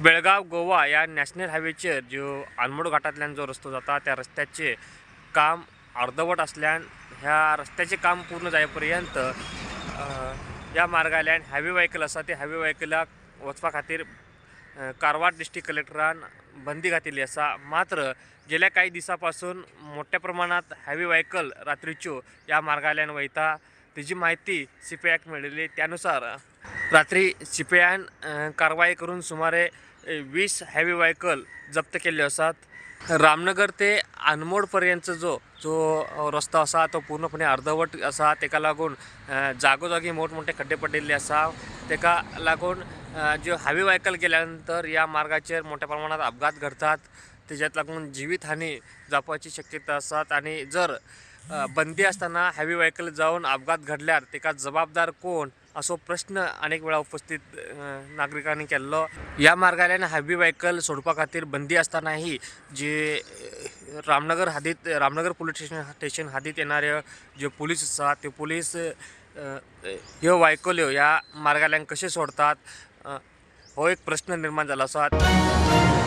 बेळगाव गोवा या नॅशनल हायवेचेर जो आनमोड घाटांतल्यान जो रस्तो जाता त्या रस्त्याचे काम अर्धवट असल्यान ह्या रस्त्याचे काम पूर्ण जायपर्यंत या मार्गाल्यान हायवे व्हेकल आसा ते हायवे व्हेकलाक वचपा खातीर कारवार डिस्ट्रिक्ट कलेक्टरान बंदी घातिल्ली आसा। मात्र गेल्या काही दिवसांपासून मोठ्या प्रमाणात हायवे व्हेकल रात्रीच्यो या मार्गाल्यान वयता तेजी माहिती CPIक मेळिल्ली। त्यानुसार रात्री CPIन कारवाई करून सुमारे 20 हायवे व्हेकल जप्त केल्ले आसात। रामनगर ते आनमोड पर्यंतचो जो रस्तो आसा तो पूर्णपणे अर्धवट आसा। तेका लागून जागोजागी मोठमोठे खड्डे पडिल्ले आसा। तेका लागून जो हायवे व्हेकल गेल्यानंतर या मार्गाचेर मोठ्या प्रमाणात अपघात घडतात। तेज्यात लागून जीवितहानी जावपाची शक्यता आसात आणि जर बंदी असताना हायवे व्हेकल जाऊन अपघात घडल्यार तेका जबाबदार कोण असो प्रश्न अनेक वेळा उपस्थित नागरिकांनी केल्लो। या मार्गाल्यान हायवे व्हेकल सोडपा खातीर बंदी असतानाही जे रामनगर पोलीस स्टेशन हातीत येणारे जे पोलीस आसा ते पोलीस ह्यो व्हेकल्यो या मार्गाल्यान कशे सोडतात हो एक प्रश्न निर्माण जाला आसा।